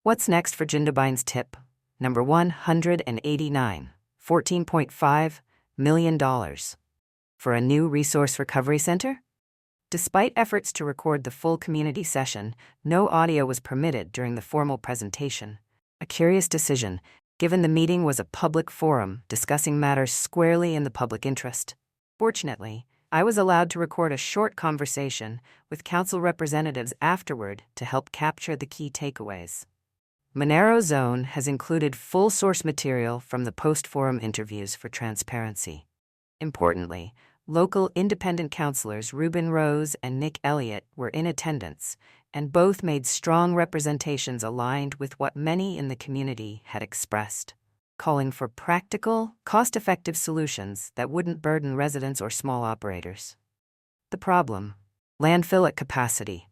What's next for Jindabyne's tip? Number 189, $14.5 million. For a new resource recovery center? Despite efforts to record the full community session, no audio was permitted during the formal presentation. A curious decision, given the meeting was a public forum discussing matters squarely in the public interest. Fortunately, I was allowed to record a short conversation with council representatives afterward to help capture the key takeaways. Monaro Zone has included full source material from the post-forum interviews for transparency. Importantly, local independent councillors Reuben and Elliot were in attendance, and both made strong representations aligned with what many in the community had expressed, calling for practical, cost-effective solutions that wouldn't burden residents or small operators. The problem: landfill at capacity.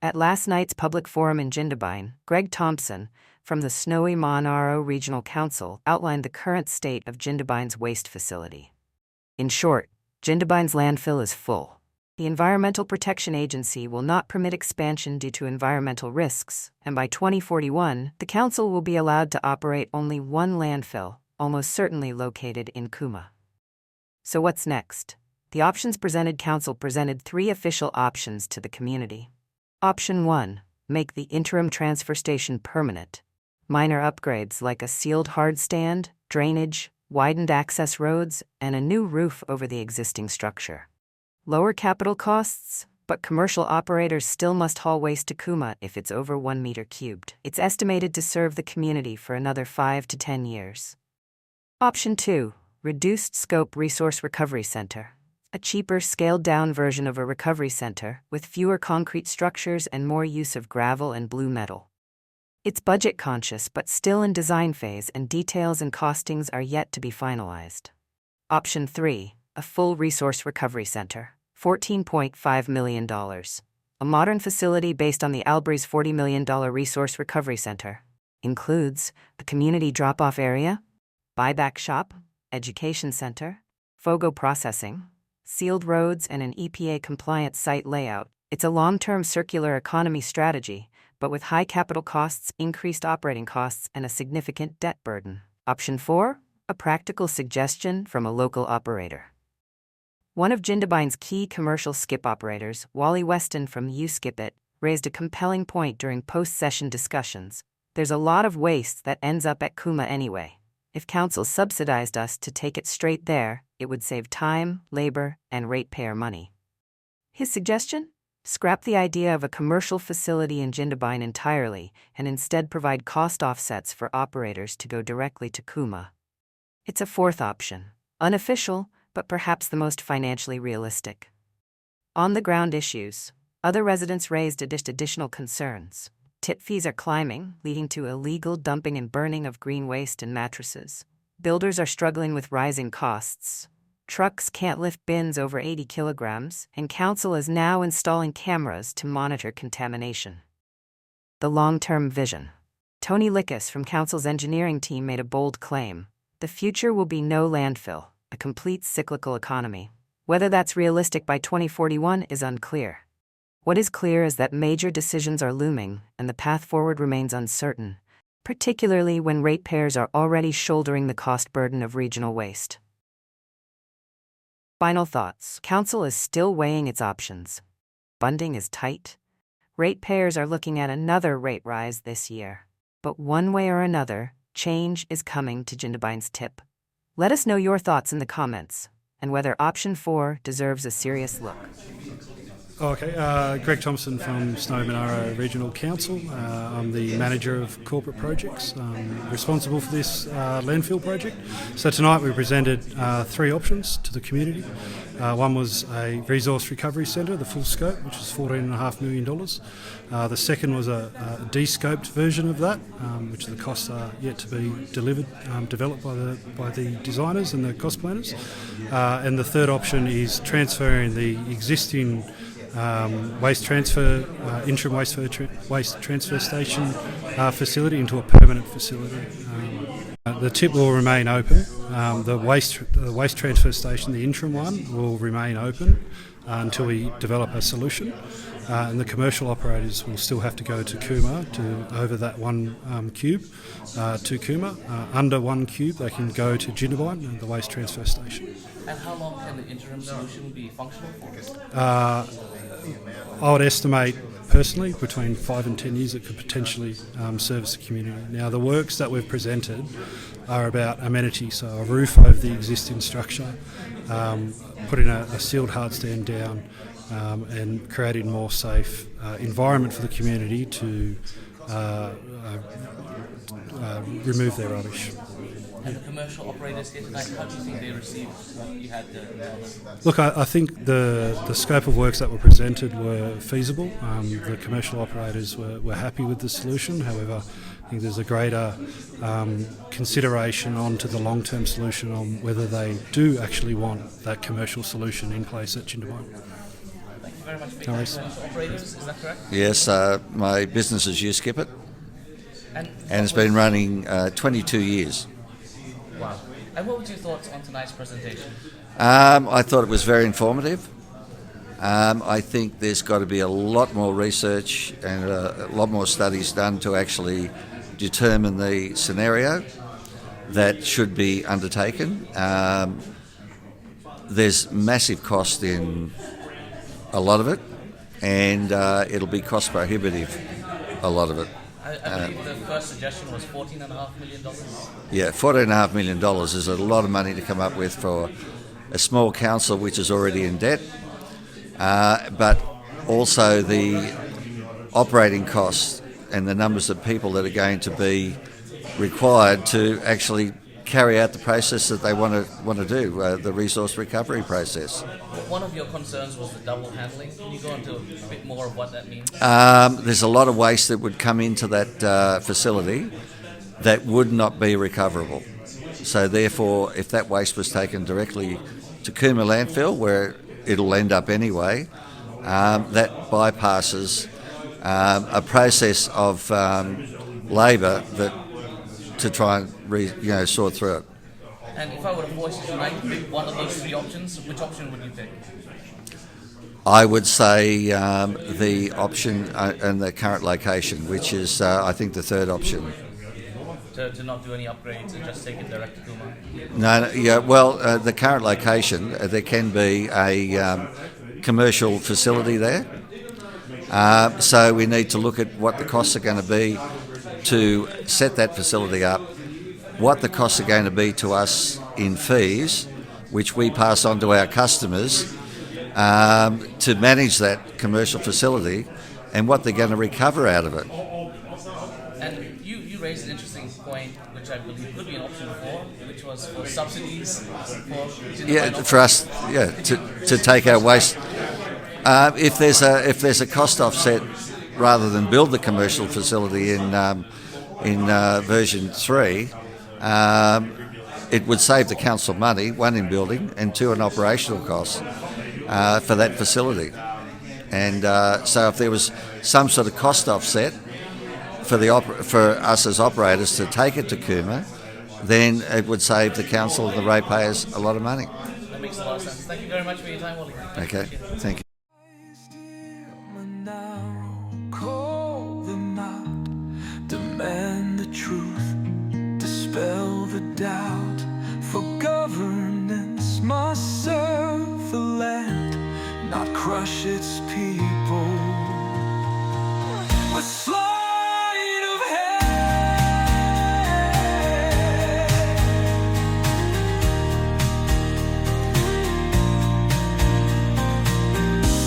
At last night's public forum in Jindabyne, Greg Thompson, from the snowy Monaro Regional Council, outlined the current state of Jindabyne's waste facility. In short, Jindabyne's landfill is full. The Environmental Protection Agency will not permit expansion due to environmental risks, and by 2041, the council will be allowed to operate only one landfill, almost certainly located in Cooma. So what's next? The options presented council presented 3 official options to the community. Option 1, make the interim transfer station permanent. Minor upgrades like a sealed hard stand, drainage, widened access roads, and a new roof over the existing structure. Lower capital costs, but commercial operators still must haul waste to Cooma if it's over 1 meter cubed. It's estimated to serve the community for another 5 to 10 years. Option 2, reduced scope resource recovery center. A cheaper, scaled-down version of a recovery center with fewer concrete structures and more use of gravel and blue metal. It's budget-conscious but still in design phase, and details and costings are yet to be finalized. Option 3, a full resource recovery center, $14.5 million. A modern facility based on the Albury's $40 million resource recovery center. Includes a community drop-off area, buyback shop, education center, FOGO processing, sealed roads, and an EPA-compliant site layout. It's a long-term circular economy strategy, but with high capital costs, increased operating costs, and a significant debt burden. Option 4, a practical suggestion from a local operator. One of Jindabyne's key commercial skip operators, Wally Weston from USkipIt, raised a compelling point during post-session discussions. There's a lot of waste that ends up at Cooma anyway. If council subsidized us to take it straight there, it would save time, labor, and ratepayer money. His suggestion? Scrap the idea of a commercial facility in Jindabyne entirely and instead provide cost offsets for operators to go directly to Cooma. It's a fourth option, unofficial, but perhaps the most financially realistic. On-the-ground issues. Other residents raised additional concerns. Tip fees are climbing, leading to illegal dumping and burning of green waste and mattresses. Builders are struggling with rising costs. Trucks can't lift bins over 80 kilograms, and council is now installing cameras to monitor contamination. The long-term vision. Tony Lickus from council's engineering team made a bold claim. The future will be no landfill, a complete cyclical economy. Whether that's realistic by 2041 is unclear. What is clear is that major decisions are looming, and the path forward remains uncertain, particularly when ratepayers are already shouldering the cost burden of regional waste. Final thoughts. Council is still weighing its options. Funding is tight. Ratepayers are looking at another rate rise this year. But one way or another, change is coming to Jindabyne's tip. Let us know your thoughts in the comments, and whether option 4 deserves a serious look. Greg Thompson from Snowy Monaro Regional Council. I'm the manager of corporate projects, responsible for this landfill project. So tonight we presented 3 options to the community. One was a resource recovery centre, the full scope, which is $14.5 million. The second was a de-scoped version of that, which the costs are yet to be developed by the designers and the cost planners. And the third option is transferring the existing interim waste transfer station facility into a permanent facility. The tip will remain open The waste transfer station, the interim one, will remain open until we develop a solution. And the commercial operators will still have to go to Cooma over that one cube to Cooma. Under 1 cube, they can go to Jindabyne, the waste transfer station. And how long can the interim solution be functional for? I would estimate, personally, between 5 and 10 years it could potentially service the community. Now, the works that we've presented are about amenity, so a roof over the existing structure, putting a sealed hardstand down, and creating a more safe environment for the community to remove their rubbish. And the commercial operators here tonight, how do you think they received what you had there? Look, I think the scope of works that were presented were feasible. The commercial operators were happy with the solution. However, I think there's a greater consideration onto the long-term solution on whether they do actually want that commercial solution in place at Jindabyne. Thank you very much for your time, operators, is that correct? Yes, my business is You Skip It, and it's been running 22 years. Wow. And what were your thoughts on tonight's presentation? I thought it was very informative. I think there's got to be a lot more research and a lot more studies done to actually determine the scenario that should be undertaken. There's massive cost in a lot of it, and it'll be cost prohibitive, a lot of it. I believe the first suggestion was $14.5 million. Yeah, $14.5 million is a lot of money to come up with for a small council which is already in debt, but also the operating costs and the numbers of people that are going to be required to actually carry out the process that they want to do, the resource recovery process. One of your concerns was the double handling. Can you go into a bit more of what that means? There's a lot of waste that would come into that facility that would not be recoverable. So therefore, if that waste was taken directly to Cooma landfill, where it'll end up anyway, that bypasses a process of labour that to try and sort through it. And if I were to force you tonight to pick one of those 3 options, which option would you pick? I would say the option and the current location, which is I think the third option. To not do any upgrades and just take it direct to Cooma? No, yeah. Well, the current location, there can be a commercial facility there. So we need to look at what the costs are going to be to set that facility up, what the costs are going to be to us in fees, which we pass on to our customers to manage that commercial facility, and what they're going to recover out of it. And you raised an interesting point, which I believe could be an option for, which was for subsidies for us, to take our waste. If there's a cost offset, rather than build the commercial facility in version 3, it would save the council money, 1 in building and 2 in operational costs for that facility. And so if there was some sort of cost offset for us as operators to take it to Cooma, then it would save the council and the ratepayers a lot of money. That makes a lot of sense. Thank you very much for your time, Wally. Okay, thank you. Demand the truth, dispel the doubt. For governance must serve the land, not crush its people with sleight of hand.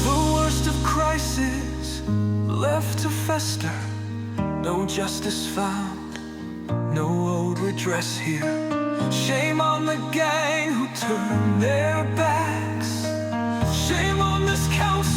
The worst of crisis left to fester. No justice found, no old redress here. Shame on the gang who turned their backs. Shame on this council.